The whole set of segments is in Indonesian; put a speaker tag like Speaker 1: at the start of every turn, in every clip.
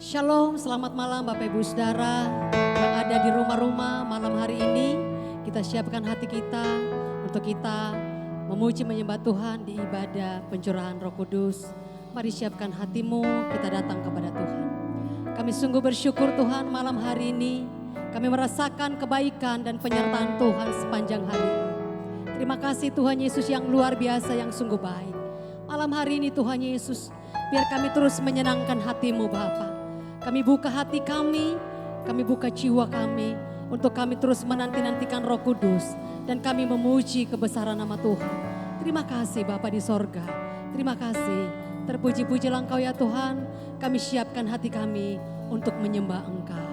Speaker 1: Shalom, selamat malam Bapak Ibu Saudara yang ada di rumah-rumah malam hari ini. Kita siapkan hati kita untuk kita memuji menyembah Tuhan di ibadah pencurahan Roh Kudus. Mari siapkan hatimu, kita datang kepada Tuhan. Kami sungguh bersyukur Tuhan malam hari ini. Kami merasakan kebaikan dan penyertaan Tuhan sepanjang hari ini. Terima kasih Tuhan Yesus yang luar biasa, yang sungguh baik. Malam hari ini Tuhan Yesus, biar kami terus menyenangkan hatimu Bapa. Kami buka hati kami buka jiwa kami untuk kami terus menanti-nantikan Roh Kudus dan kami memuji kebesaran nama Tuhan. Terima kasih Bapa di sorga, terima kasih. Terpuji-pujilah Engkau ya Tuhan, kami siapkan hati kami untuk menyembah Engkau.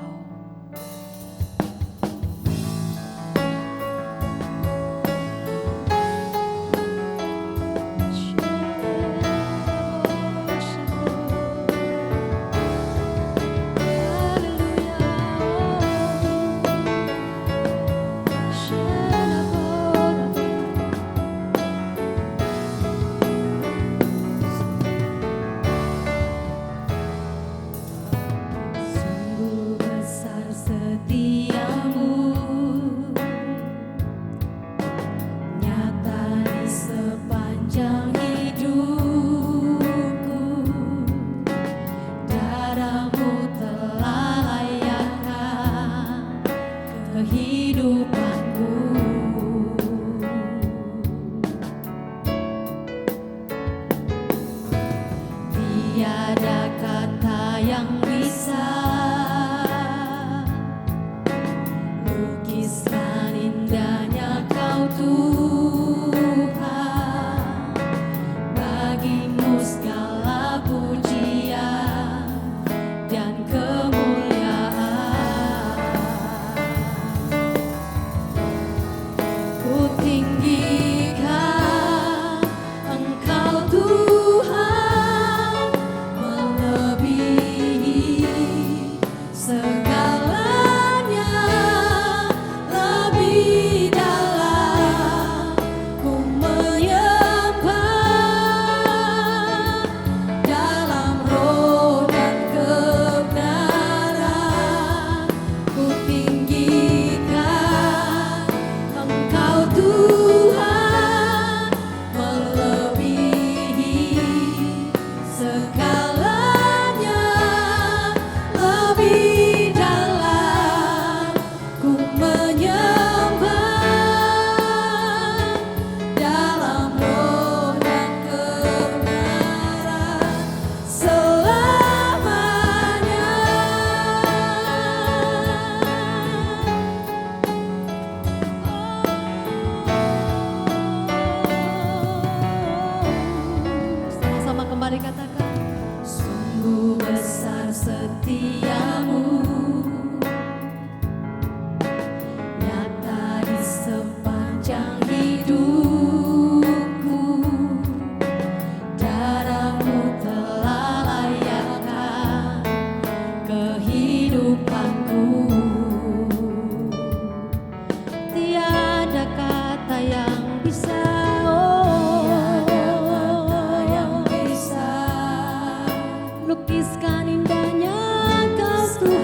Speaker 2: Lukiskan indahnya Kau Tuhan.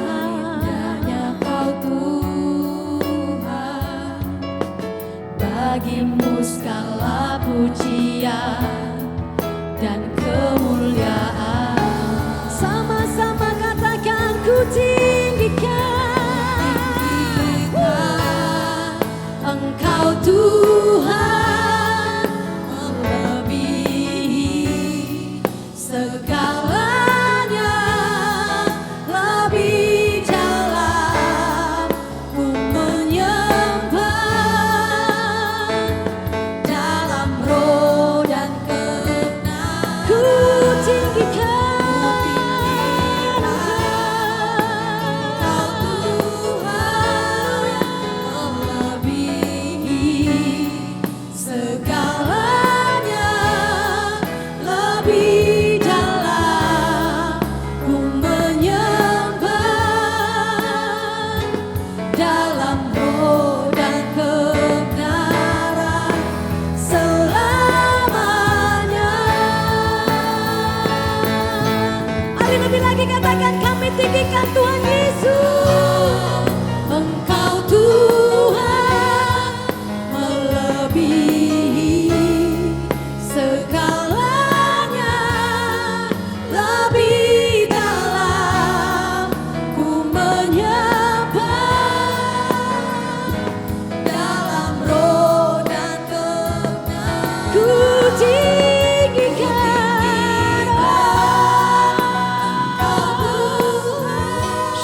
Speaker 1: lebih lagi katakan kami tinggikan Tuhan Yesus. Engkau Tuhan melebihi segalanya, lebih dalam ku menyembah dalam roh dan kebenaran. Ku tinggikan Engkau Tuhan.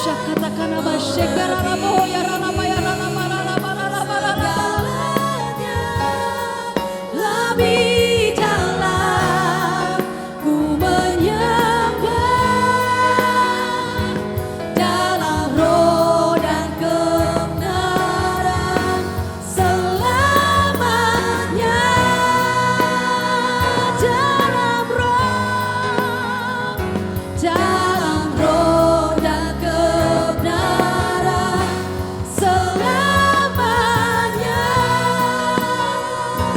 Speaker 1: Syakatakan nama Syekara Ramo ya Rama ya Rama lebih dalam ku menyembah dalam roh dan kebenaran selamanya, dalam roh dan kebenaran selamanya.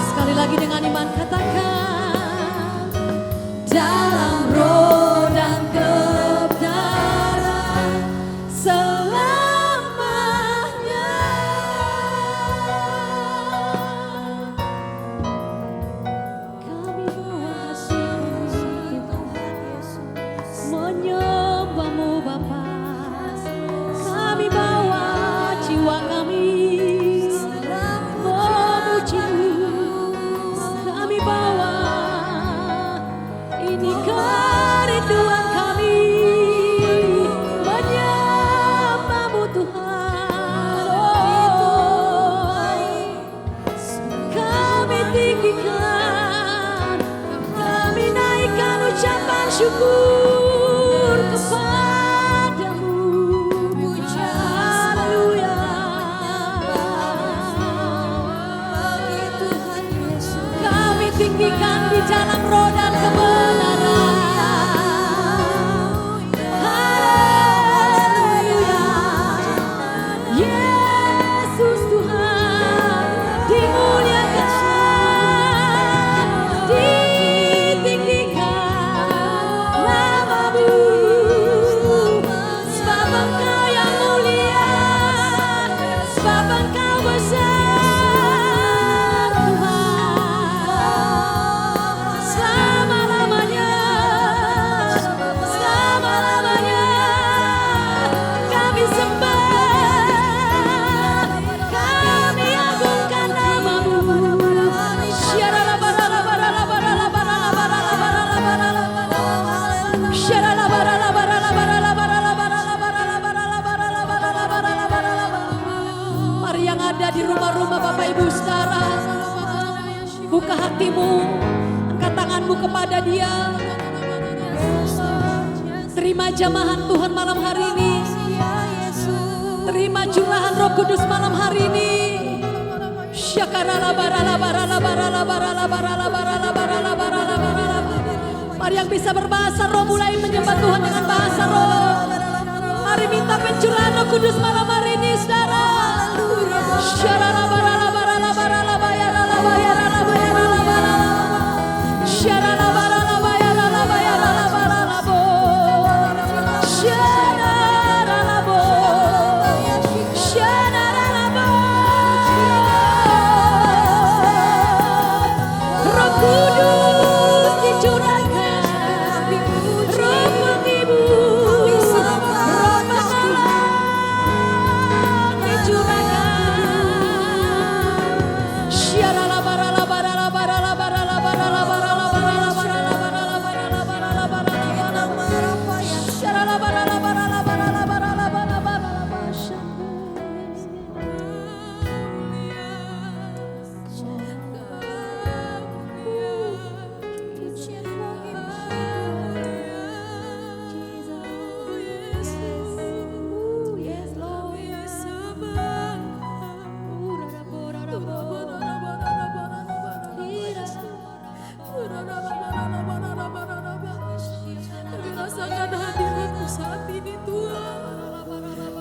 Speaker 1: Sekali lagi dengan iman katakan dalam roh dan kebenaran selamanya. Kami mengasihi Tuhan Yesus, menyembahmu Bapa. Kami bawa jiwa kami memujimu. Kami bawa ini kerinduan kami menyembahmu Tuhan. Kami tinggikan, kami naikkan ucapan syukur kepadamu. Haleluya. Kami tinggikan di dalam roh dan kebenaran. Haleluya. Yesus Tuhan dimuliakan, ditinggikan namamu. Sebab Engkau yang mulia, sebab Engkau besar Tuhan. Selama-lamanya, selama-lamanya kami sembah, kami agungkan namamu. Mari yang ada di rumah-rumah Bapak Ibu Saudara, buka hatimu, angkat tanganmu kepada Dia. Terima jamahan Tuhan malam hari ini. Terima curahan Roh Kudus malam hari ini. Mari yang bisa berbahasa roh mulai menyembah Tuhan dengan bahasa roh. Mari minta pencurahan Roh Kudus malam hari ini, saudara. Roh Kudus dicurahkan, Roh Putihmu, Roh Pengalang dicurahkan.
Speaker 2: Rasakan hadiratmu saat ini Tuhan.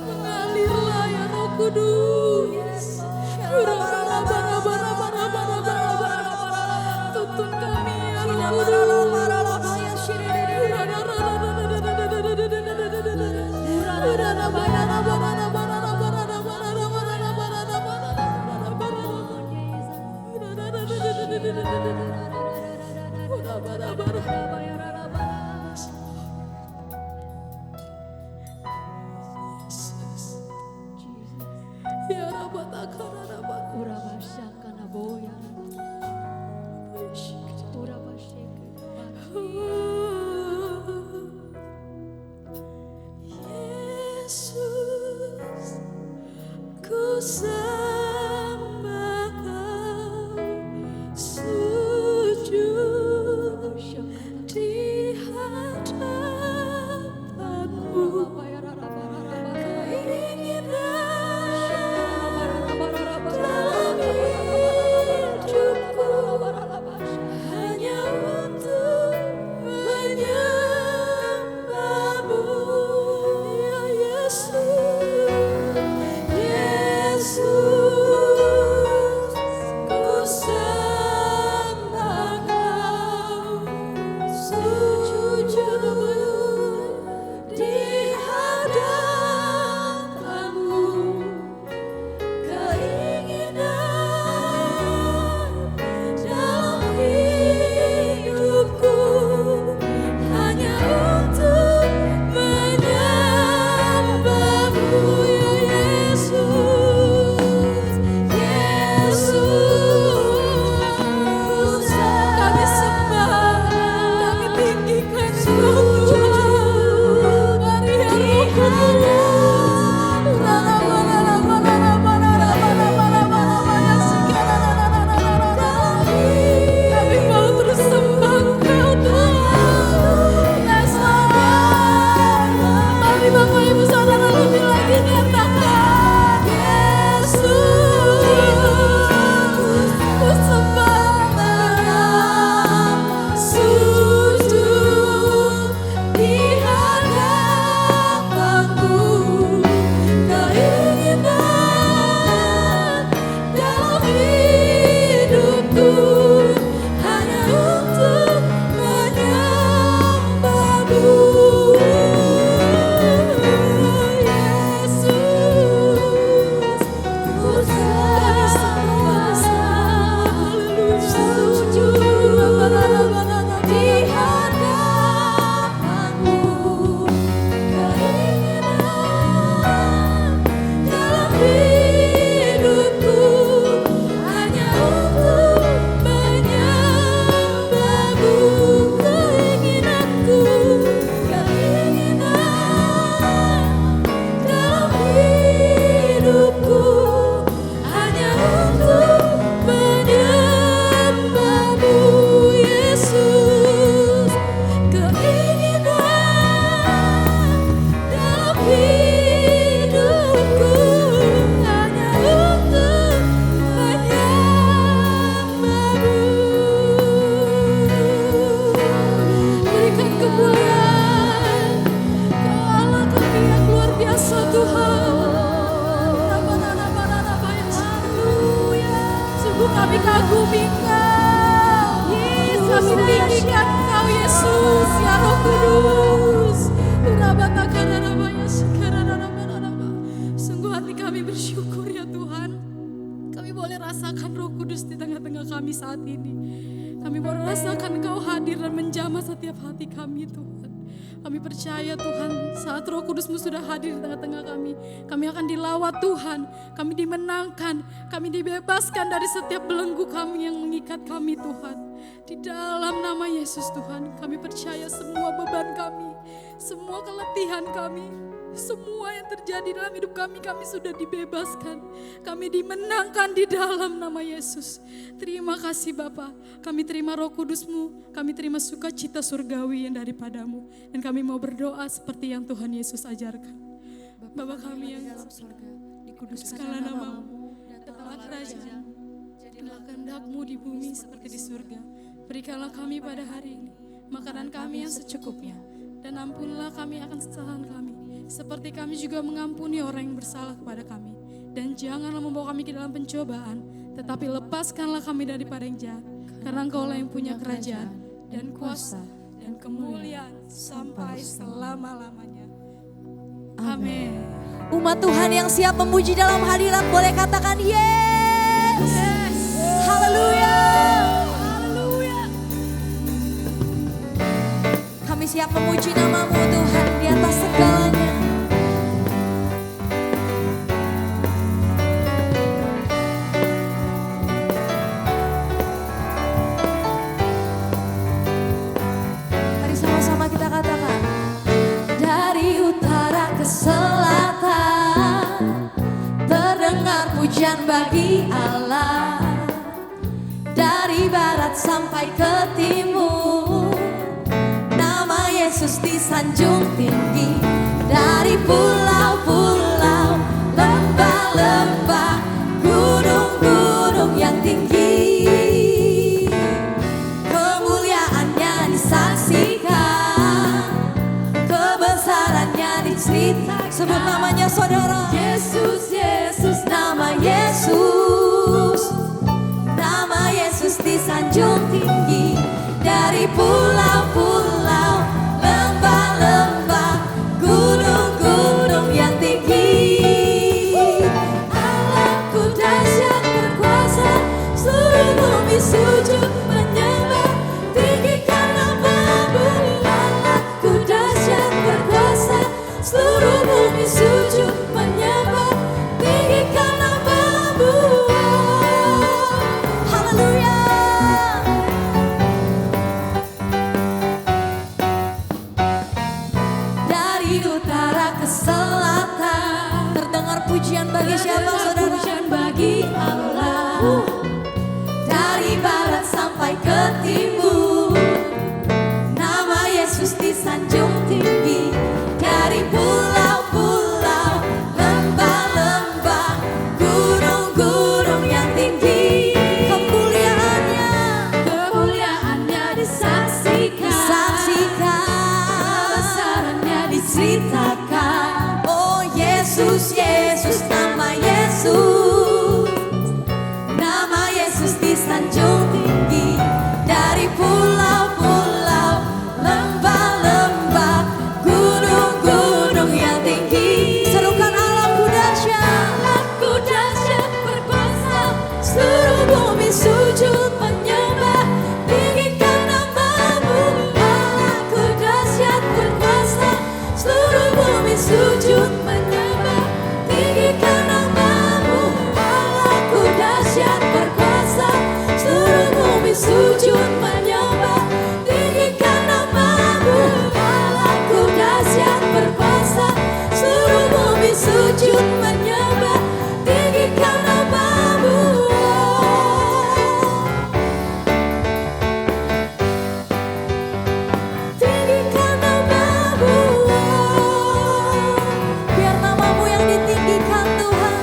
Speaker 2: Mengalirlah ya Roh Kudus. Tuntun kami ya Roh Kudus.
Speaker 1: Urabashakana boya.
Speaker 2: Yesus, ku sembah Kau, sujud di hadapan-Mu. Keinginan dalam hidupku hanya untuk menyembah-Mu, ya Yesus. Yesus, ku sembah Kau, sujud di hadapan-Mu. Keinginan dalam hidupku hanya untuk menyembah-Mu, ya Yesus. Yesus, kami sembah, kami tinggikan Roh-Mu. Mari ya Roh kami mau terus sembah Kau Tuhan. Yes Lord. Mari Bapak Ibu Saudara lebih lagi nyatakan, Yesus, ku sembah Kau, sujud di hadapan-Mu. Keinginan dalam hidupku hanya untuk menyembah-Mu, Yesus. Ku sembah, sujud di hadapan-Mu. Keinginan dalam hidupku hanya untuk menyembah-Mu. Keinginanku, keinginan dalam hidupku hanya untuk menyembah-Mu, Yesus. Keinginan dalam hidupku hanya untuk menyembah-Mu. Berikan kemuliaan Kau Allah kami yang luar biasa Tuhan. Haleluya. Sungguh kami kagumi Kau, kami tinggikan Kau Yesus, ya Roh Kudus. Sungguh hati kami bersyukur ya Tuhan. Kami boleh rasakan Roh Kudus di tengah-tengah kami saat ini. Kami boleh rasakan Kau hadir dan menjamah setiap hati kami Tuhan. Kami percaya Tuhan, saat Roh Kudus-Mu sudah hadir di tengah-tengah kami akan dilawat Tuhan, kami dimenangkan, kami dibebaskan dari setiap belenggu kami yang mengikat kami Tuhan. Di dalam nama Yesus Tuhan, kami percaya semua beban kami, semua keletihan kami, semua yang terjadi dalam hidup kami sudah dibebaskan. Kami dimenangkan di dalam nama Yesus. Terima kasih Bapa. Kami terima Roh Kudus-Mu, kami terima sukacita surgawi yang daripada-Mu. Dan kami mau berdoa seperti yang Tuhan Yesus ajarkan. Bapa kami yang dalam surga, dikuduskanlah nama-Mu, datanglah kerajaan, jadilah kehendak-Mu di bumi seperti di surga. Berikanlah kami pada hari ini makanan kami yang secukupnya, dan ampunilah kami akan kesalahan kami, seperti kami juga mengampuni orang yang bersalah kepada kami. Dan janganlah membawa kami ke dalam pencobaan, tetapi lepaskanlah kami daripada yang jahat. Karena Engkau-lah yang punya kerajaan dan kuasa dan kemuliaan sampai selama-lamanya. Amin.
Speaker 3: Umat Tuhan yang siap memuji dalam hadirat boleh katakan yes. Haleluya. Kami siap memuji nama-Mu Tuhan di atas segalanya. pujian bagi Allah. Dari barat sampai ke timur, nama Yesus disanjung tinggi. Dari pulau-pulau, lembah-lembah, gunung-gunung yang tinggi, kemuliaannya disaksikan, kebesarannya diceritakan. Sebut namanya saudara. Yesus, Yesus, nama Yesus. Nama Yesus disanjung tinggi. Dari pulau-pulau, lembah-lembah, gunung-gunung yang tinggi. Allahku dahsyat berkuasa, seluruh bumi sujud menyembah, tinggikan nama-Mu. Allahku dahsyat berkuasa, seluruh bumi sujud menyembah, tinggikan nama-Mu. Haleluya. Dari utara ke selatan, terdengar pujian bagi siapa saudara? Pujian bagi Allah. Dari barat sampai ke timur, nama Yesus disanjung tinggi. Dari pulau-pulau, lembah-lembah, gunung-gunung yang tinggi, kemuliaannya disaksikan, kebesarannya diceritakan. Oh Yesus, Yesus, nama Yesus. Nama Yesus disanjung tinggi. Dari pulau-pulau, lembah-lembah, gunung-gunung yang tinggi. Serukan Allahku dahsyat, Allahku dahsyat berkuasa, seluruh bumi sujud menyembah, tinggikan nama-Mu. Allahku dahsyat berkuasa, seluruh bumi sujud menyembah, tinggikan nama-Mu. Allahku dahsyat berkuasa, seluruh bumi sujud menyembah, tinggikan nama-Mu. Allahku dahsyat berkuasa, seluruh bumi sujud menyembah, tinggikan nama-Mu. Tinggikan nama-Mu. Biar nama-Mu yang ditinggikan Tuhan.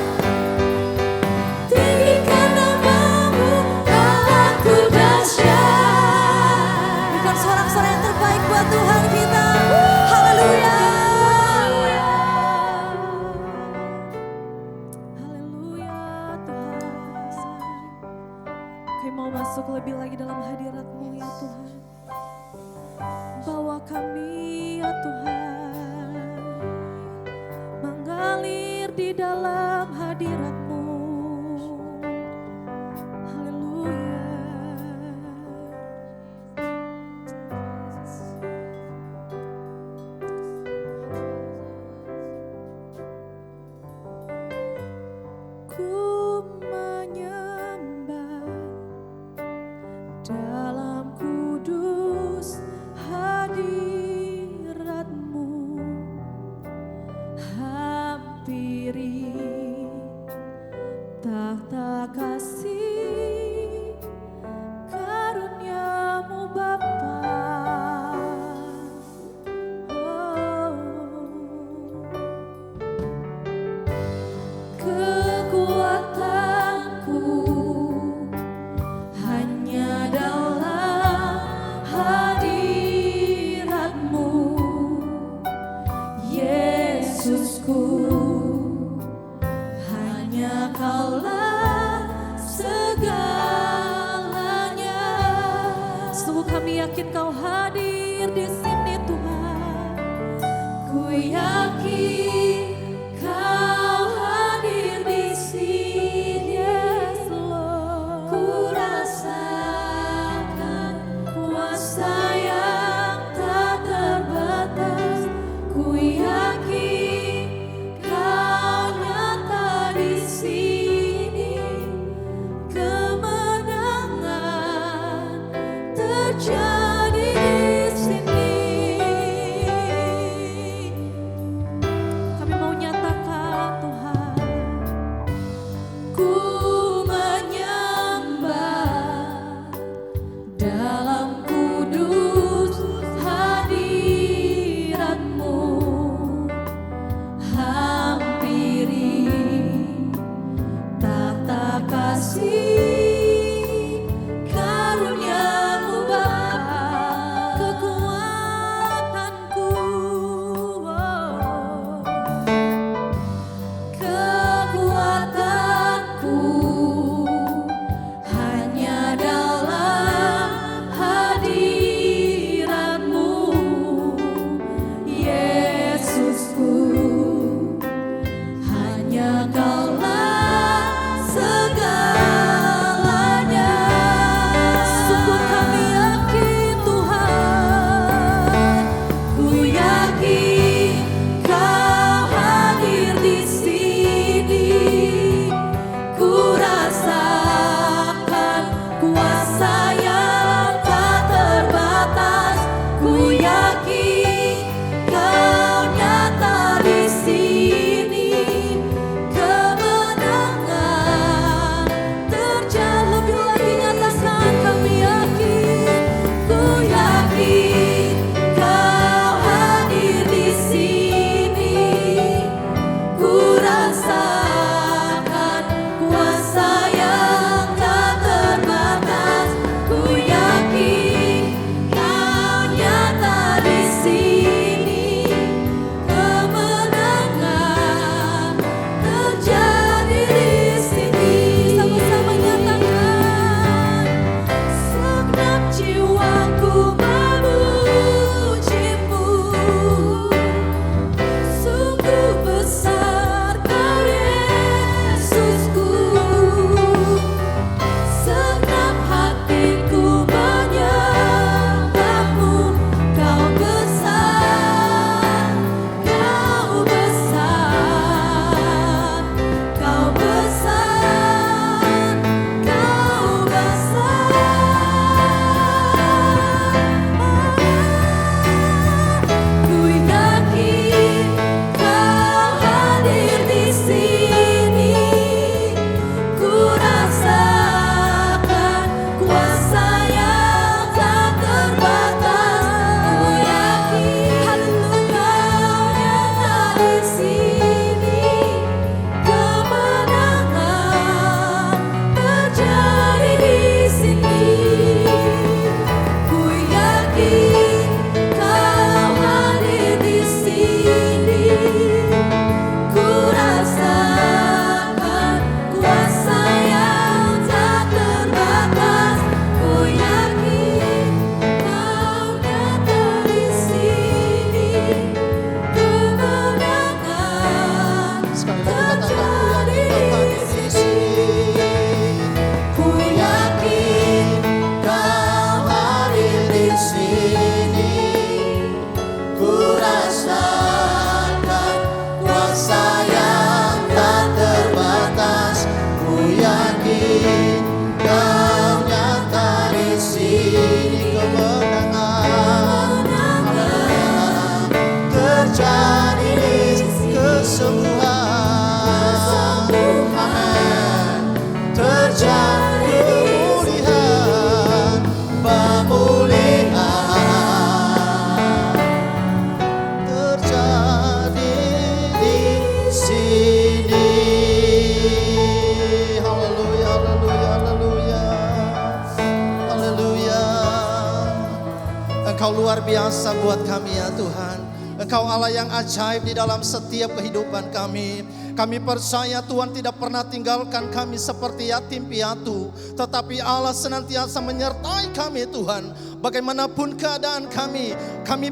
Speaker 3: Tinggikan nama-Mu. Allahku dahsyat. Berikan sorak-sorai yang terbaik buat Tuhan kita. Haleluya. Haleluya Tuhan. Kami mau masuk lebih lagi dalam hadirat-Mu ya Tuhan. Bawa kami ya Tuhan, mengalir di dalam hadirat-Mu. Haleluya. Ku menyembah dalam kudus hadirat-Mu, hampiri tahta kasih karunia-Mu Bapa. Oh. Kekuatanku hanya dalam hadirat-Mu, Yesusku. Hanya Kaulah segalanya. Sungguh kami yakin Kau hadir di sini Tuhan. Ku yakin Kau hadir di sini, yes Lord. Ku rasakan kuasa yang tak terbatas. Ku yakin Kau nyata di sini. Kemenangan terjadi di sini.
Speaker 4: kesembuhan. Amin. Terjadi pemulihan, terjadi di sini. Haleluya, haleluya, haleluya, haleluya. Engkau luar biasa buat kami ya Tuhan. Engkau Allah yang ajaib di dalam setiap kehidupan kami. Kami percaya Tuhan tidak pernah tinggalkan kami seperti yatim piatu. Tetapi Allah senantiasa menyertai kami Tuhan. Bagaimanapun keadaan kami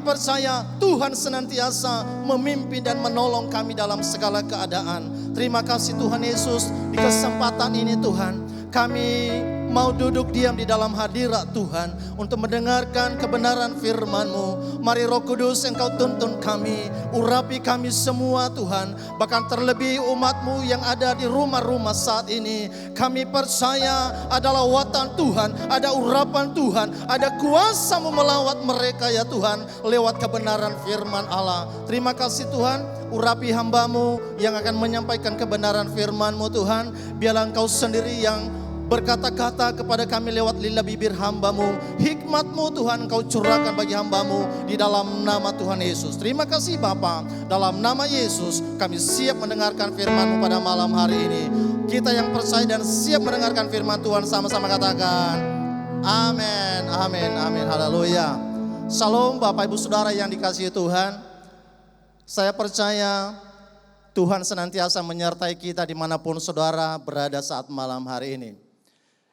Speaker 4: percaya Tuhan senantiasa memimpin dan menolong kami dalam segala keadaan. Terima kasih Tuhan Yesus, di kesempatan ini Tuhan, kami mau duduk diam di dalam hadirat Tuhan untuk mendengarkan kebenaran firman-Mu. Mari Roh Kudus Engkau tuntun kami, urapi kami semua Tuhan. Bahkan terlebih umat-Mu yang ada di rumah-rumah saat ini. Kami percaya ada lawatan Tuhan, ada urapan Tuhan, ada kuasa-Mu melawat mereka ya Tuhan lewat kebenaran firman Allah. Terima kasih Tuhan, urapi hamba-Mu yang akan menyampaikan kebenaran firman-Mu Tuhan. Biarlah Engkau sendiri yang berkata-kata kepada kami lewat lidah bibir hamba-Mu. Hikmat-Mu Tuhan Engkau curahkan bagi hamba-Mu di dalam nama Tuhan Yesus. Terima kasih Bapa, dalam nama Yesus kami siap mendengarkan firman-Mu pada malam hari ini. Kita yang percaya dan siap mendengarkan firman Tuhan sama-sama katakan amin, amin, amin, haleluya. Shalom Bapak Ibu Saudara yang dikasihi Tuhan. Saya percaya Tuhan senantiasa menyertai kita dimanapun saudara berada saat malam hari ini.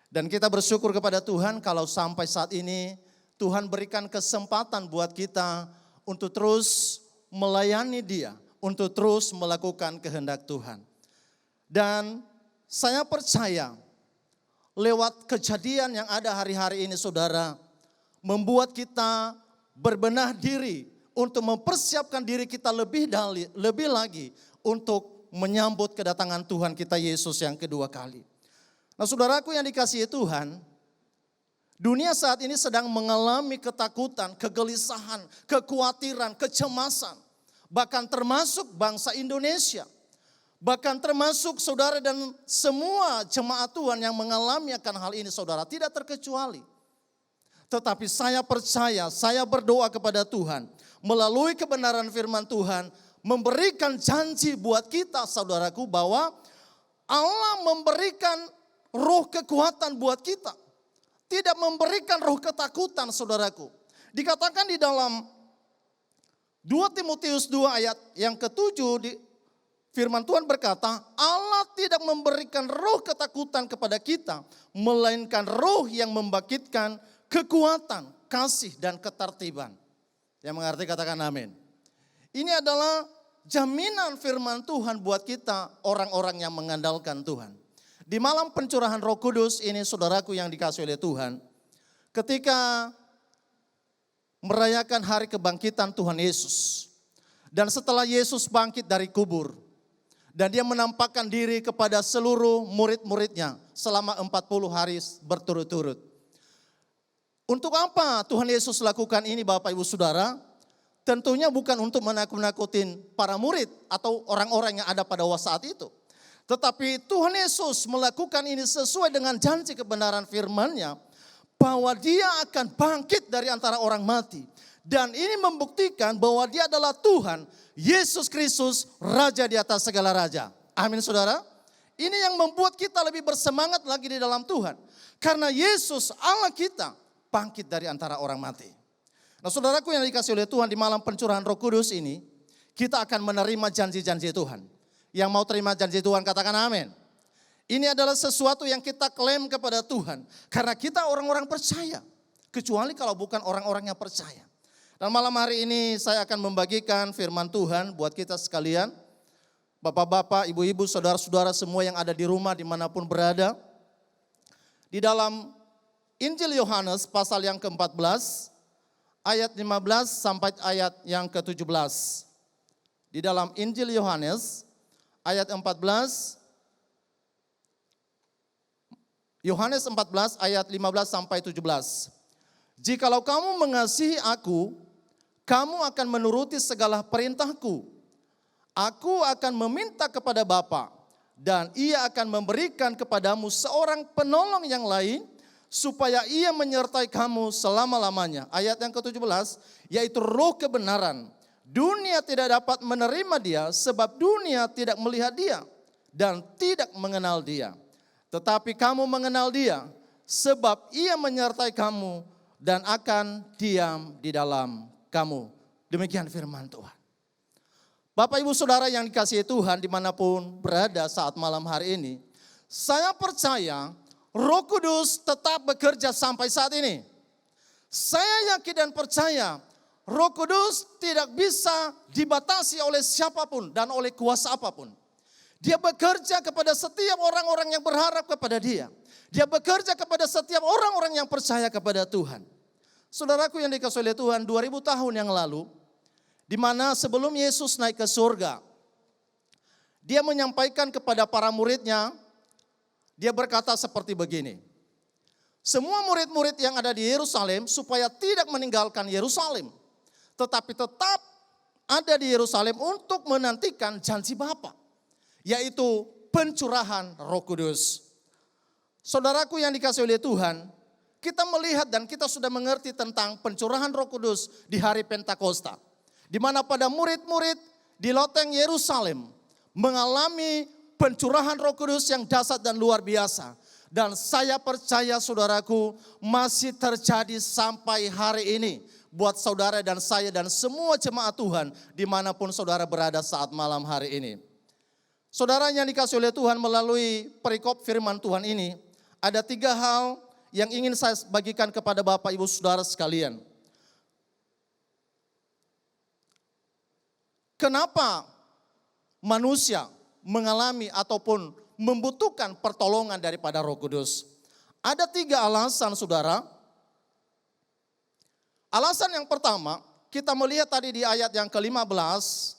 Speaker 4: Dan kita bersyukur kepada Tuhan kalau sampai saat ini Tuhan berikan kesempatan buat kita untuk terus melayani Dia, untuk terus melakukan kehendak Tuhan. Dan saya percaya lewat kejadian yang ada hari-hari ini saudara, membuat kita berbenah diri untuk mempersiapkan diri kita lebih lagi untuk menyambut kedatangan Tuhan kita Yesus yang kedua kali. Nah saudaraku yang dikasihi Tuhan, dunia saat ini sedang mengalami ketakutan, kegelisahan, kekhawatiran, kecemasan. Bahkan termasuk bangsa Indonesia. Bahkan termasuk saudara dan semua jemaat Tuhan yang mengalami akan hal ini saudara, tidak terkecuali. Tetapi saya percaya, saya berdoa kepada Tuhan melalui kebenaran firman Tuhan, memberikan janji buat kita saudaraku bahwa Allah memberikan roh kekuatan buat kita. Tidak memberikan roh ketakutan saudaraku. Dikatakan di dalam 2 Timotius 2 ayat yang ke-7 firman Tuhan berkata, Allah tidak memberikan roh ketakutan kepada kita, melainkan roh yang membangkitkan kekuatan, kasih dan ketertiban. Yang mengerti katakan amin. Ini adalah jaminan firman Tuhan buat kita orang-orang yang mengandalkan Tuhan. Di malam pencurahan Roh Kudus ini saudaraku yang dikasihi oleh Tuhan, ketika merayakan hari kebangkitan Tuhan Yesus. Dan setelah Yesus bangkit dari kubur dan dia menampakkan diri kepada seluruh murid-muridnya selama 40 hari berturut-turut. Untuk apa Tuhan Yesus lakukan ini Bapak Ibu Saudara? Tentunya bukan untuk menakut-nakutin para murid atau orang-orang yang ada pada saat itu. Tetapi Tuhan Yesus melakukan ini sesuai dengan janji kebenaran firman-Nya bahwa Dia akan bangkit dari antara orang mati. Dan ini membuktikan bahwa Dia adalah Tuhan, Yesus Kristus, Raja di atas segala raja. Amin saudara. Ini yang membuat kita lebih bersemangat lagi di dalam Tuhan. Karena Yesus Allah kita bangkit dari antara orang mati. Nah saudaraku yang dikasihi oleh Tuhan, di malam pencurahan Roh Kudus ini kita akan menerima janji-janji Tuhan. Yang mau terima janji Tuhan katakan amin. Ini adalah sesuatu yang kita klaim kepada Tuhan. Karena kita orang-orang percaya. Kecuali kalau bukan orang-orang yang percaya. Dan malam hari ini saya akan membagikan firman Tuhan buat kita sekalian. Bapak-bapak, ibu-ibu, saudara-saudara semua yang ada di rumah dimanapun berada. Di dalam Injil Yohanes pasal yang ke-14. Ayat 15 sampai ayat yang ke-17. Di dalam Injil Yohanes ayat 14, Yohanes 14 ayat 15 sampai 17. Jikalau kamu mengasihi aku, kamu akan menuruti segala perintahku. Aku akan meminta kepada Bapa, dan Ia akan memberikan kepadamu seorang penolong yang lain, supaya Ia menyertai kamu selama-lamanya. Ayat yang ke-17, yaitu Roh kebenaran. Dunia tidak dapat menerima Dia, sebab dunia tidak melihat Dia dan tidak mengenal Dia. Tetapi kamu mengenal Dia, sebab Ia menyertai kamu dan akan diam di dalam kamu. Demikian firman Tuhan. Bapak Ibu Saudara yang dikasihi Tuhan dimanapun berada saat malam hari ini, saya percaya Roh Kudus tetap bekerja sampai saat ini. Saya yakin dan percaya Roh Kudus tidak bisa dibatasi oleh siapapun dan oleh kuasa apapun. Dia bekerja kepada setiap orang-orang yang berharap kepada Dia. Dia bekerja kepada setiap orang-orang yang percaya kepada Tuhan. Saudaraku yang dikasihi oleh Tuhan, 2000 tahun yang lalu, di mana sebelum Yesus naik ke surga, Dia menyampaikan kepada para muridnya, Dia berkata seperti begini, semua murid-murid yang ada di Yerusalem supaya tidak meninggalkan Yerusalem, tetapi tetap ada di Yerusalem untuk menantikan janji Bapa, yaitu pencurahan Roh Kudus. Saudaraku yang dikasihi oleh Tuhan, kita melihat dan kita sudah mengerti tentang pencurahan Roh Kudus di hari Pentakosta, di mana pada murid-murid di loteng Yerusalem mengalami pencurahan Roh Kudus yang dahsyat dan luar biasa. Dan saya percaya saudaraku masih terjadi sampai hari ini buat saudara dan saya dan semua jemaat Tuhan dimanapun saudara berada saat malam hari ini. Saudara yang dikasihi oleh Tuhan, melalui perikop firman Tuhan ini ada 3 hal yang ingin saya bagikan kepada Bapak Ibu Saudara sekalian. Kenapa manusia mengalami ataupun membutuhkan pertolongan daripada Roh Kudus? Ada 3 alasan saudara. Alasan yang pertama, kita melihat tadi di ayat yang ke-15,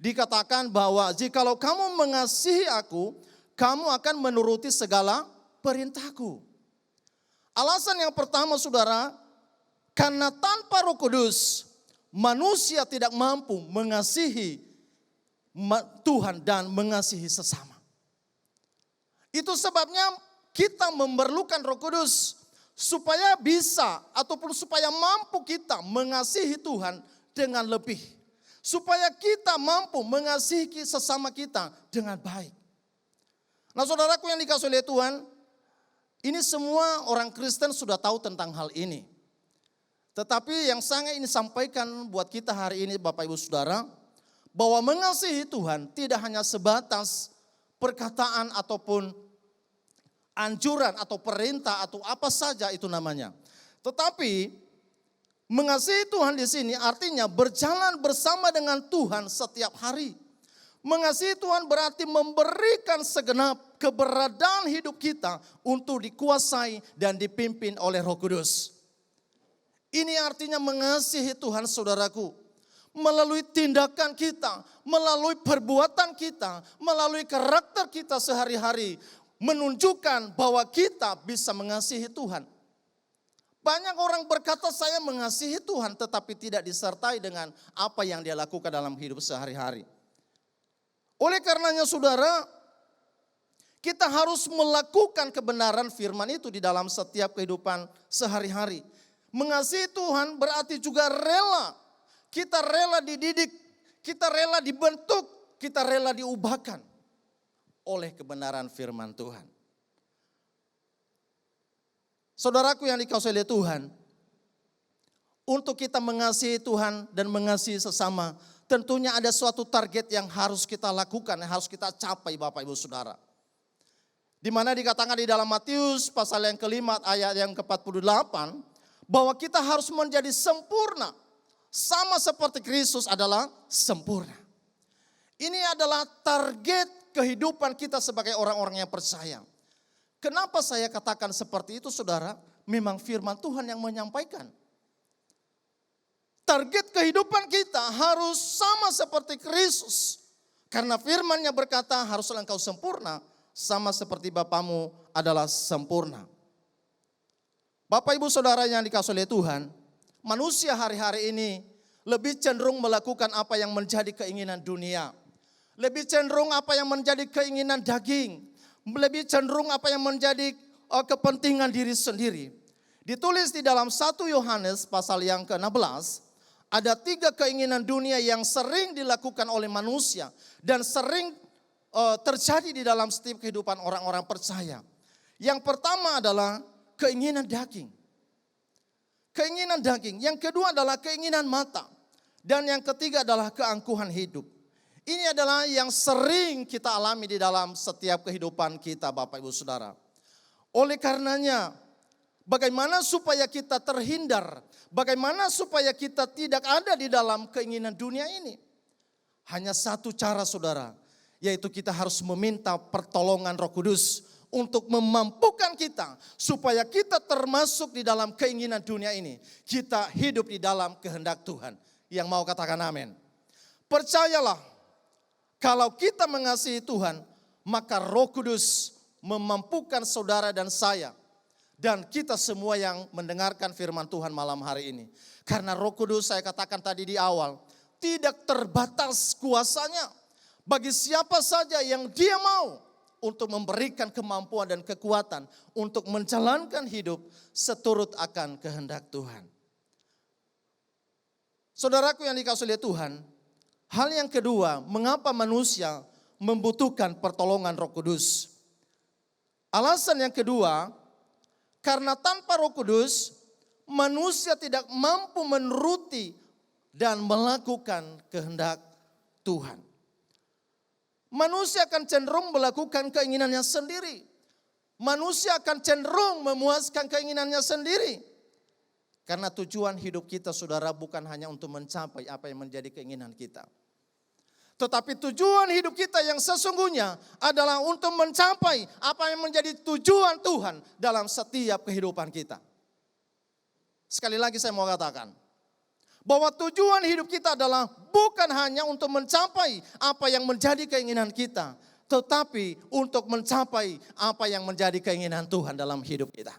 Speaker 4: dikatakan bahwa jikalau kamu mengasihi aku, kamu akan menuruti segala perintahku. Alasan yang pertama saudara, karena tanpa Roh Kudus, manusia tidak mampu mengasihi Tuhan dan mengasihi sesama. Itu sebabnya kita memerlukan Roh Kudus supaya bisa ataupun supaya mampu kita mengasihi Tuhan dengan lebih. Supaya kita mampu mengasihi sesama kita dengan baik. Nah saudaraku yang dikasihi oleh Tuhan, ini semua orang Kristen sudah tahu tentang hal ini. Tetapi yang saya ingin sampaikan buat kita hari ini Bapak Ibu Saudara, bahwa mengasihi Tuhan tidak hanya sebatas perkataan ataupun anjuran atau perintah atau apa saja itu namanya. Tetapi mengasihi Tuhan di sini artinya berjalan bersama dengan Tuhan setiap hari. Mengasihi Tuhan berarti memberikan segenap keberadaan hidup kita untuk dikuasai dan dipimpin oleh Roh Kudus. Ini artinya mengasihi Tuhan saudaraku. Melalui tindakan kita, melalui perbuatan kita, melalui karakter kita sehari-hari. Menunjukkan bahwa kita bisa mengasihi Tuhan. Banyak orang berkata saya mengasihi Tuhan tetapi tidak disertai dengan apa yang dia lakukan dalam hidup sehari-hari. Oleh karenanya saudara, kita harus melakukan kebenaran firman itu di dalam setiap kehidupan sehari-hari. Mengasihi Tuhan berarti juga rela. Kita rela dididik, kita rela dibentuk, kita rela diubahkan oleh kebenaran firman Tuhan. Saudaraku yang dikasihi oleh Tuhan, untuk kita mengasihi Tuhan dan mengasihi sesama, tentunya ada suatu target yang harus kita lakukan, yang harus kita capai Bapak Ibu Saudara. Di mana dikatakan di dalam Matius pasal yang ke-5 ayat yang ke-48, bahwa kita harus menjadi sempurna, sama seperti Kristus adalah sempurna. Ini adalah target kehidupan kita sebagai orang-orang yang percaya. Kenapa saya katakan seperti itu saudara? Memang firman Tuhan yang menyampaikan. Target kehidupan kita harus sama seperti Kristus. Karena firman-Nya berkata haruslah engkau sempurna sama seperti Bapamu adalah sempurna. Bapak Ibu Saudara yang dikasihi oleh Tuhan, manusia hari-hari ini lebih cenderung melakukan apa yang menjadi keinginan dunia. Lebih cenderung apa yang menjadi keinginan daging. Lebih cenderung apa yang menjadi kepentingan diri sendiri. Ditulis di dalam 1 Yohanes pasal yang ke-16, ada 3 keinginan dunia yang sering dilakukan oleh manusia dan sering terjadi di dalam setiap kehidupan orang-orang percaya. Yang pertama adalah keinginan daging. Keinginan daging. Yang kedua adalah keinginan mata. Dan yang ketiga adalah keangkuhan hidup. Ini adalah yang sering kita alami di dalam setiap kehidupan kita, Bapak Ibu Saudara. Oleh karenanya, bagaimana supaya kita terhindar? Bagaimana supaya kita tidak ada di dalam keinginan dunia ini? Hanya satu cara, saudara, yaitu kita harus meminta pertolongan Roh Kudus untuk memampukan kita supaya kita termasuk di dalam keinginan dunia ini. Kita hidup di dalam kehendak Tuhan. Yang mau katakan amin. Percayalah, kalau kita mengasihi Tuhan, maka Roh Kudus memampukan saudara dan saya dan kita semua yang mendengarkan firman Tuhan malam hari ini. Karena Roh Kudus, saya katakan tadi di awal, tidak terbatas kuasanya bagi siapa saja yang Dia mau untuk memberikan kemampuan dan kekuatan untuk menjalankan hidup seturut akan kehendak Tuhan. Saudaraku yang dikasihi oleh Tuhan, hal yang kedua, mengapa manusia membutuhkan pertolongan Roh Kudus? Alasan yang kedua, karena tanpa Roh Kudus, manusia tidak mampu menuruti dan melakukan kehendak Tuhan. Manusia akan cenderung melakukan keinginannya sendiri. Manusia akan cenderung memuaskan keinginannya sendiri. Karena tujuan hidup kita, saudara, bukan hanya untuk mencapai apa yang menjadi keinginan kita. Tetapi tujuan hidup kita yang sesungguhnya adalah untuk mencapai apa yang menjadi tujuan Tuhan dalam setiap kehidupan kita. Sekali lagi saya mau katakan, bahwa tujuan hidup kita adalah bukan hanya untuk mencapai apa yang menjadi keinginan kita, tetapi untuk mencapai apa yang menjadi keinginan Tuhan dalam hidup kita.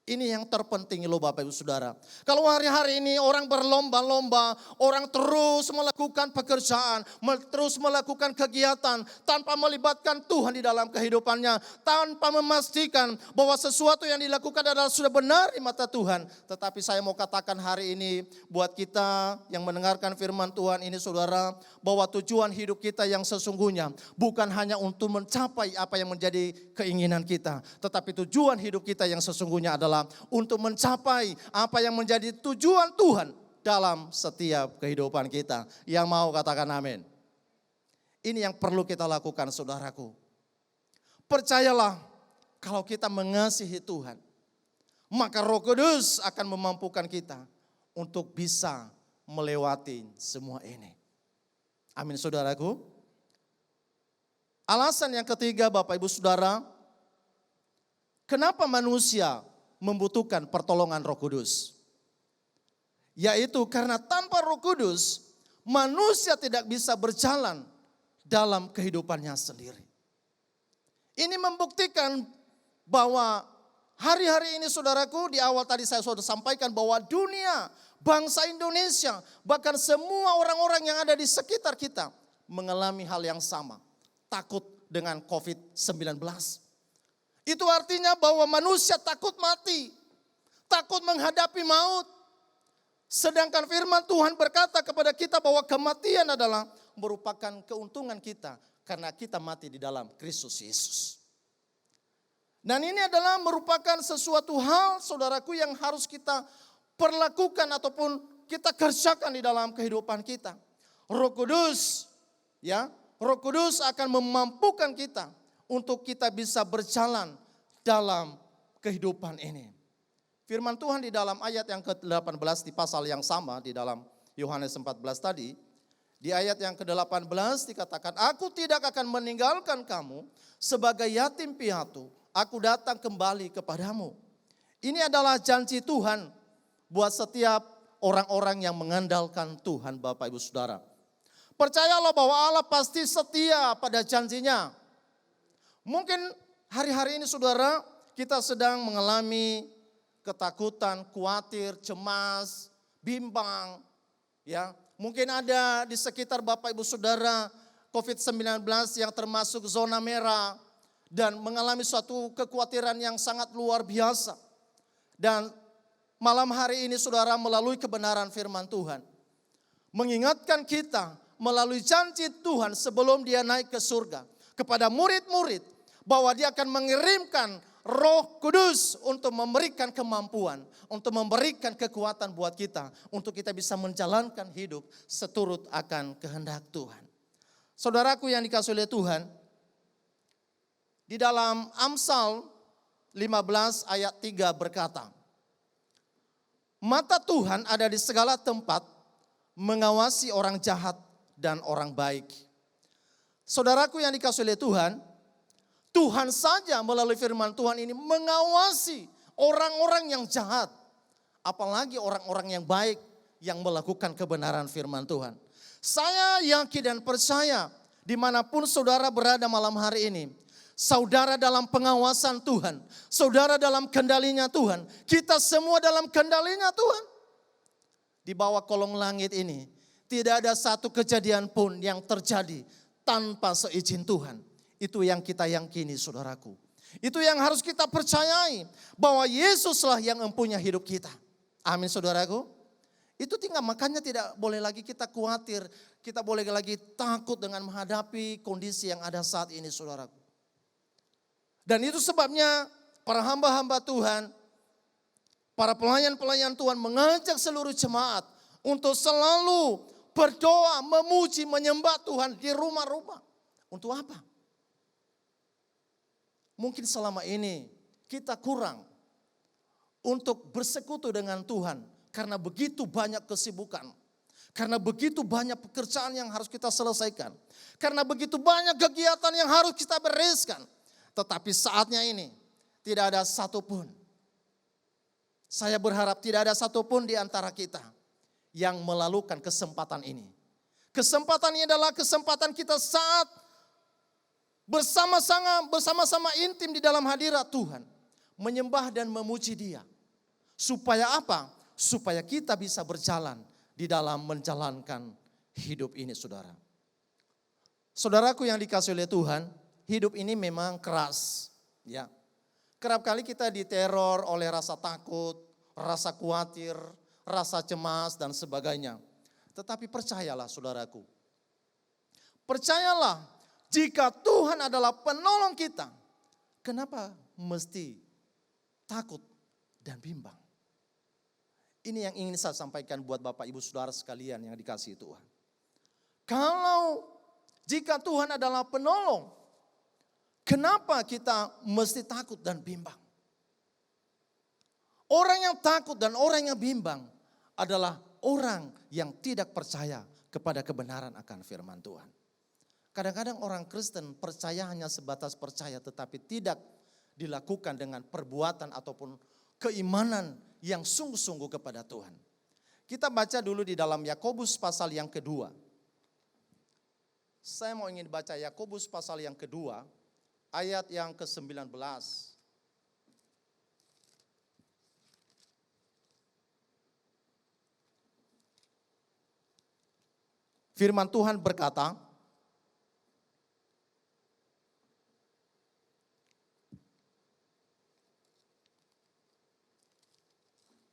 Speaker 4: Ini yang terpenting loh Bapak Ibu Saudara. Kalau hari-hari ini orang berlomba-lomba, orang terus melakukan pekerjaan, terus melakukan kegiatan tanpa melibatkan Tuhan di dalam kehidupannya, tanpa memastikan bahwa sesuatu yang dilakukan adalah sudah benar di mata Tuhan. Tetapi saya mau katakan hari ini buat kita yang mendengarkan firman Tuhan ini, saudara, bahwa tujuan hidup kita yang sesungguhnya bukan hanya untuk mencapai apa yang menjadi keinginan kita, tetapi tujuan hidup kita yang sesungguhnya adalah untuk mencapai apa yang menjadi tujuan Tuhan dalam setiap kehidupan kita. Yang mau katakan amin. Ini yang perlu kita lakukan, saudaraku. Percayalah, kalau kita mengasihi Tuhan, maka Roh Kudus akan memampukan kita untuk bisa melewati semua ini. Amin, saudaraku. Alasan yang ketiga, Bapak Ibu Saudara, kenapa manusia membutuhkan pertolongan Roh Kudus? Yaitu karena tanpa Roh Kudus, manusia tidak bisa berjalan dalam kehidupannya sendiri. Ini membuktikan bahwa hari-hari ini, saudaraku, di awal tadi saya sudah sampaikan bahwa dunia, bangsa Indonesia, bahkan semua orang-orang yang ada di sekitar kita mengalami hal yang sama, takut dengan COVID-19. Itu artinya bahwa manusia takut mati, takut menghadapi maut. Sedangkan firman Tuhan berkata kepada kita bahwa kematian adalah merupakan keuntungan kita karena kita mati di dalam Kristus Yesus. Dan ini adalah merupakan sesuatu hal, saudaraku, yang harus kita perlakukan ataupun kita kerjakan di dalam kehidupan kita. Roh Kudus, ya, Roh Kudus akan memampukan kita untuk kita bisa berjalan dalam kehidupan ini. Firman Tuhan di dalam ayat yang ke-18 di pasal yang sama di dalam Yohanes 14 tadi, di ayat yang ke-18 dikatakan, "Aku tidak akan meninggalkan kamu sebagai yatim piatu, aku datang kembali kepadamu." Ini adalah janji Tuhan buat setiap orang-orang yang mengandalkan Tuhan, Bapak Ibu Saudara. Percayalah bahwa Allah pasti setia pada janjinya. Mungkin hari-hari ini, saudara, kita sedang mengalami ketakutan, khawatir, cemas, bimbang. Ya, mungkin ada di sekitar Bapak Ibu Saudara COVID-19 yang termasuk zona merah dan mengalami suatu kekhawatiran yang sangat luar biasa. Dan malam hari ini saudara melalui kebenaran firman Tuhan mengingatkan kita melalui janji Tuhan sebelum dia naik ke surga kepada murid-murid bahwa dia akan mengirimkan Roh Kudus untuk memberikan kemampuan, untuk memberikan kekuatan buat kita, untuk kita bisa menjalankan hidup seturut akan kehendak Tuhan. Saudaraku yang dikasihi oleh Tuhan, di dalam Amsal 15 ayat 3 berkata, mata Tuhan ada di segala tempat, mengawasi orang jahat dan orang baik. Saudaraku yang dikasihi oleh Tuhan, Tuhan saja melalui firman Tuhan ini mengawasi orang-orang yang jahat. Apalagi orang-orang yang baik yang melakukan kebenaran firman Tuhan. Saya yakin dan percaya dimanapun saudara berada malam hari ini. Saudara dalam pengawasan Tuhan. Saudara dalam kendalinya Tuhan. Kita semua dalam kendalinya Tuhan. Di bawah kolong langit ini tidak ada satu kejadian pun yang terjadi tanpa seizin Tuhan. Itu yang kita yakini saudaraku. Itu yang harus kita percayai. Bahwa Yesuslah yang mempunyai hidup kita. Amin saudaraku. Itu tinggal makanya tidak boleh lagi kita khawatir. Kita boleh lagi takut dengan menghadapi kondisi yang ada saat ini saudaraku. Dan itu sebabnya para hamba-hamba Tuhan. Para pelayan-pelayan Tuhan mengajak seluruh jemaat. Untuk selalu berdoa, memuji, menyembah Tuhan di rumah-rumah. Untuk apa? Mungkin selama ini kita kurang untuk bersekutu dengan Tuhan. Karena begitu banyak kesibukan. Karena begitu banyak pekerjaan yang harus kita selesaikan. Karena begitu banyak kegiatan yang harus kita bereskan. Tetapi saatnya ini tidak ada satupun. Saya berharap tidak ada satupun di antara kita yang melalukan kesempatan ini. Kesempatan ini adalah kesempatan kita saat bersama-sama intim di dalam hadirat Tuhan. Menyembah dan memuji Dia. Supaya apa? Supaya kita bisa berjalan di dalam menjalankan hidup ini saudara. Saudaraku yang dikasihi oleh Tuhan, hidup ini memang keras. Ya. Kerap kali kita diteror oleh rasa takut, rasa khawatir, rasa cemas dan sebagainya. Tetapi percayalah saudaraku. Percayalah jika Tuhan adalah penolong kita. Kenapa mesti takut dan bimbang? Ini yang ingin saya sampaikan buat Bapak Ibu Saudara sekalian yang dikasihi Tuhan. Kalau jika Tuhan adalah penolong, kenapa kita mesti takut dan bimbang? Orang yang takut dan orang yang bimbang adalah orang yang tidak percaya kepada kebenaran akan firman Tuhan. Kadang-kadang orang Kristen percaya hanya sebatas percaya tetapi tidak dilakukan dengan perbuatan ataupun keimanan yang sungguh-sungguh kepada Tuhan. Kita baca dulu di dalam Yakobus pasal yang kedua. Saya mau ingin baca Yakobus pasal yang kedua, ayat yang ke-19. Firman Tuhan berkata,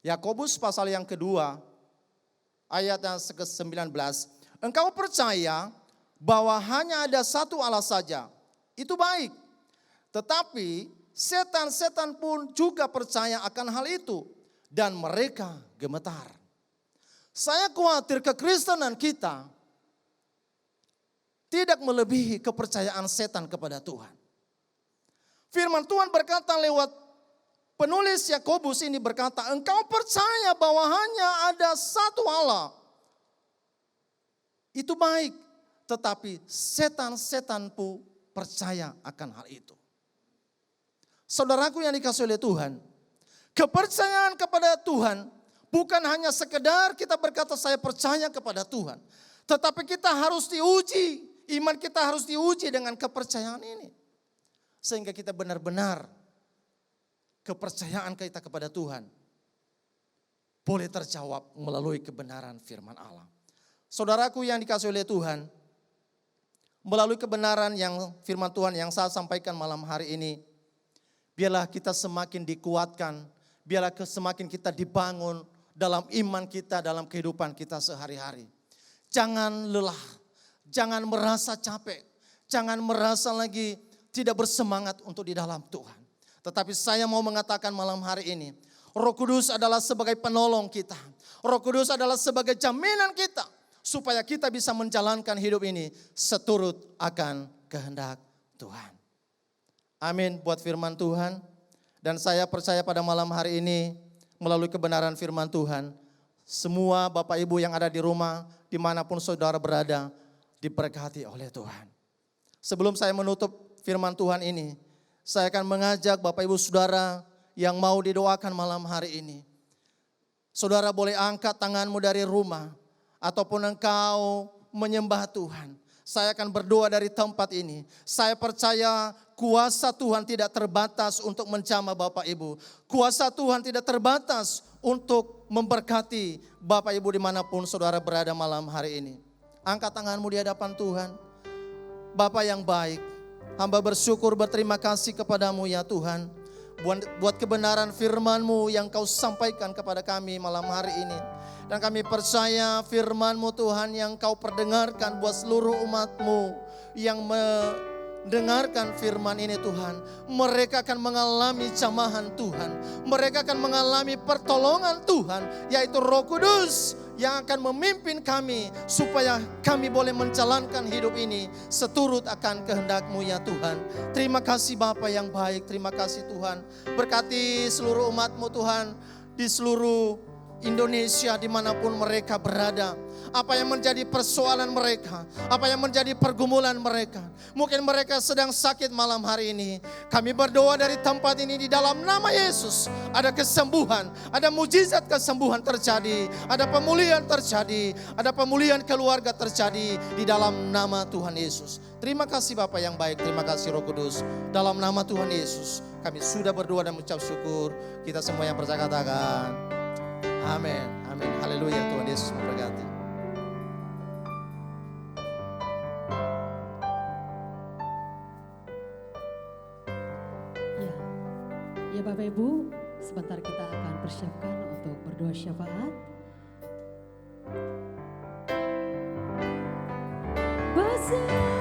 Speaker 4: Yakobus pasal yang kedua, ayat yang ke-19. Engkau percaya bahwa hanya ada satu Allah saja, itu baik. Tetapi setan-setan pun juga percaya akan hal itu dan mereka gemetar. Saya khawatir kekristenan kita tidak melebihi kepercayaan setan kepada Tuhan. Firman Tuhan berkata lewat penulis Yakobus ini berkata, engkau percaya bahwa hanya ada satu Allah. Itu baik, tetapi setan-setan pun percaya akan hal itu. Saudaraku yang dikasihi oleh Tuhan, kepercayaan kepada Tuhan bukan hanya sekedar kita berkata saya percaya kepada Tuhan. Tetapi kita harus diuji, iman kita harus diuji dengan kepercayaan ini. Sehingga kita benar-benar kepercayaan kita kepada Tuhan boleh terjawab melalui kebenaran firman Allah. Saudaraku yang dikasihi oleh Tuhan, melalui kebenaran yang firman Tuhan yang saya sampaikan malam hari ini, biarlah kita semakin dikuatkan, biarlah semakin kita dibangun dalam iman kita, dalam kehidupan kita sehari-hari. Jangan lelah, jangan merasa capek, jangan merasa lagi tidak bersemangat untuk di dalam Tuhan. Tetapi saya mau mengatakan malam hari ini, Roh Kudus adalah sebagai penolong kita. Roh Kudus adalah sebagai jaminan kita supaya kita bisa menjalankan hidup ini seturut akan kehendak Tuhan. Amin buat firman Tuhan. Dan saya percaya pada malam hari ini melalui kebenaran firman Tuhan, semua Bapak Ibu yang ada di rumah, dimanapun saudara berada, diberkati oleh Tuhan. Sebelum saya menutup firman Tuhan ini, saya akan mengajak Bapak Ibu Saudara yang mau didoakan malam hari ini. Saudara boleh angkat tanganmu dari rumah, ataupun engkau menyembah Tuhan. Saya akan berdoa dari tempat ini. Saya percaya kuasa Tuhan tidak terbatas untuk menjamah Bapak Ibu. Kuasa Tuhan tidak terbatas untuk memberkati Bapak Ibu dimanapun saudara berada malam hari ini. Angkat tanganmu di hadapan Tuhan. Bapa yang baik, hamba bersyukur berterima kasih kepadamu ya Tuhan. Buat kebenaran firman-Mu yang Kau sampaikan kepada kami malam hari ini. Dan kami percaya firman-Mu Tuhan yang Kau perdengarkan buat seluruh umat-Mu yang mendengarkan firman ini Tuhan. Mereka akan mengalami jamahan Tuhan. Mereka akan mengalami pertolongan Tuhan, yaitu Roh Kudus yang akan memimpin kami supaya kami boleh menjalankan hidup ini seturut akan kehendak-Mu ya Tuhan. Terima kasih Bapa yang baik, terima kasih Tuhan. Berkati seluruh umat-Mu Tuhan di seluruh Indonesia dimanapun mereka berada. Apa yang menjadi persoalan mereka, apa yang menjadi pergumulan mereka. Mungkin mereka sedang sakit malam hari ini. Kami berdoa dari tempat ini di dalam nama Yesus. Ada kesembuhan, ada mujizat kesembuhan terjadi. Ada pemulihan terjadi, ada pemulihan keluarga terjadi di dalam nama Tuhan Yesus. Terima kasih Bapa yang baik, terima kasih Roh Kudus. Dalam nama Tuhan Yesus kami sudah berdoa dan mengucap syukur. Kita semua yang percaya katakan amin, amin, haleluya. Tuhan Yesus memberkati.
Speaker 1: Ya Bapak Ibu, sebentar kita akan persiapkan untuk berdoa syafaat. Besar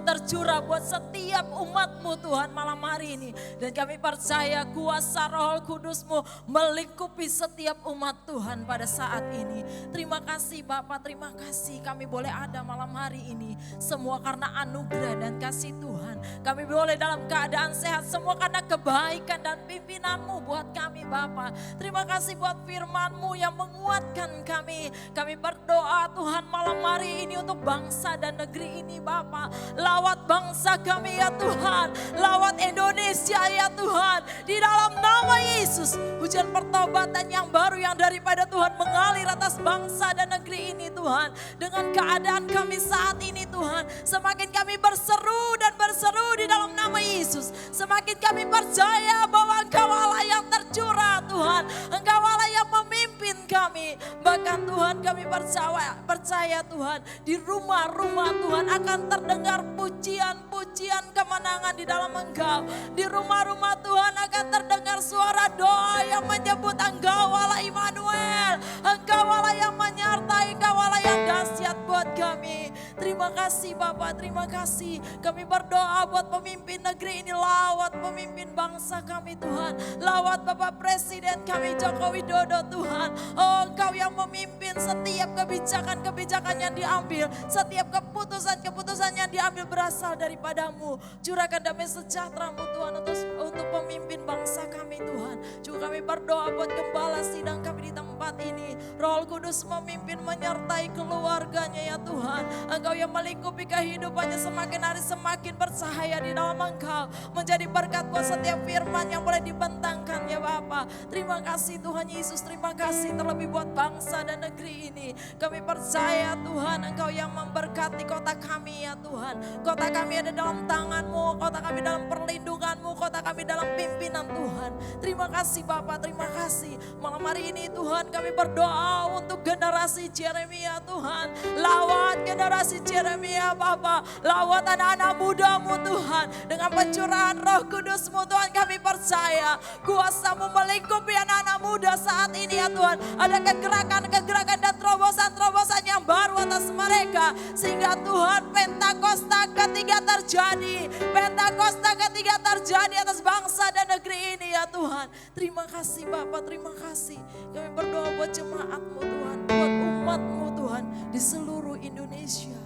Speaker 3: tercurah buat setiap umat-Mu Tuhan malam hari ini. Dan kami percaya kuasa Roh Kudus-Mu melingkupi setiap umat Tuhan pada saat ini. Terima kasih Bapak, terima kasih kami boleh ada malam hari ini. Semua karena anugerah dan kasih Tuhan. Kami boleh dalam keadaan sehat semua karena kebaikan dan pimpinan-Mu buat kami Bapak. Terima kasih buat firman-Mu yang menguatkan kami. Kami berdoa Tuhan malam hari ini untuk bangsa dan negeri ini Bapa. Lawat bangsa kami ya Tuhan, lawat Indonesia ya Tuhan. Di dalam nama Yesus, hujan pertobatan yang baru yang daripada Tuhan mengalir atas bangsa dan negeri ini Tuhan. Dengan keadaan kami saat ini Tuhan, semakin kami berseru dan berseru di dalam nama Yesus. Semakin kami percaya bahwa Engkau Allah yang tercurah Tuhan. Engkau Allah yang memimpin kami. Bahkan Tuhan kami percaya Tuhan, di rumah-rumah Tuhan akan terdengar pujian-pujian kemenangan di dalam Engkau. Di rumah-rumah Tuhan akan terdengar suara doa yang menyebut Engkau Allah Immanuel. Engkau Allah yang menyertai, Engkau Allah yang dahsyat buat kami. Terima kasih Bapak, terima kasih. Kami berdoa buat pemimpin negeri ini, lawat pemimpin bangsa kami Tuhan. Lawat Bapak Presiden kami Joko Widodo Tuhan. Oh Engkau yang memimpin setiap kebijakan-kebijakan yang diambil. Setiap keputusan-keputusan yang diambil berasal daripadamu. Curahkan damai sejahtera-Mu Tuhan untuk pemimpin bangsa kami Tuhan. Juga kami berdoa buat gembala sidang kami di tempat ini. Roh Kudus memimpin menyertai keluarganya ya Tuhan. Engkau yang melingkupi kehidupannya semakin hari semakin bercahaya di dalam Engkau. Menjadi berkat buat setiap firman yang boleh dibentangkan ya Bapa. Terima kasih Tuhan Yesus, terima kasih terlebih buat bangsa dan negeri ini. Kami percaya Tuhan Engkau yang memberkati kota kami ya Tuhan. Kota kami ada dalam tangan-Mu, kota kami dalam perlindungan-Mu, kota kami dalam pimpinan Tuhan. Terima kasih Bapa, terima kasih. Malam hari ini Tuhan kami berdoa untuk generasi Jeremia Tuhan. Lawat generasi Jeremia Bapa, lawat anak-anak muda-Mu Tuhan. Dengan pencurahan Roh Kudus-Mu Tuhan kami percaya kuasa-Mu melingkupi anak-anak muda saat ini ya Tuhan. Ada kegerakan-kegerakan dan terobosan-terobosan yang baru atas mereka. Sehingga Tuhan Pentakosta ketiga terjadi. Pentakosta ketiga terjadi atas bangsa dan negeri ini ya Tuhan. Terima kasih Bapak, terima kasih. Kami berdoa buat jemaat-Mu Tuhan, buat umat-Mu Tuhan di seluruh Indonesia.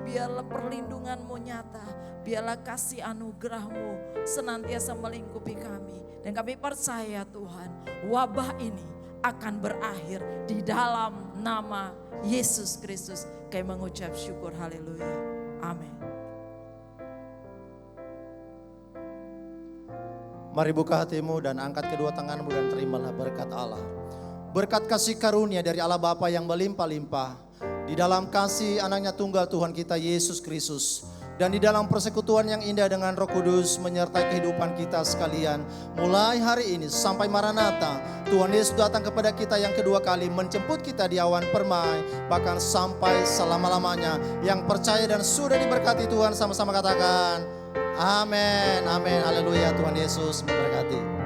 Speaker 3: Biarlah perlindungan-Mu nyata, biarlah kasih anugerah-Mu senantiasa melingkupi kami. Dan kami percaya Tuhan, wabah ini akan berakhir di dalam nama Yesus Kristus. Kami mengucap syukur, haleluya. Amin.
Speaker 4: Mari buka hatimu dan angkat kedua tanganmu dan terimalah berkat Allah. Berkat kasih karunia dari Allah Bapa yang berlimpah-limpah. Di dalam kasih anaknya tunggal Tuhan kita Yesus Kristus. Dan di dalam persekutuan yang indah dengan Roh Kudus menyertai kehidupan kita sekalian. Mulai hari ini sampai Maranatha, Tuhan Yesus datang kepada kita yang kedua kali menjemput kita di awan permai. Bahkan sampai selama-lamanya. Yang percaya dan sudah diberkati Tuhan sama-sama katakan amin, amin, haleluya. Tuhan Yesus memberkati.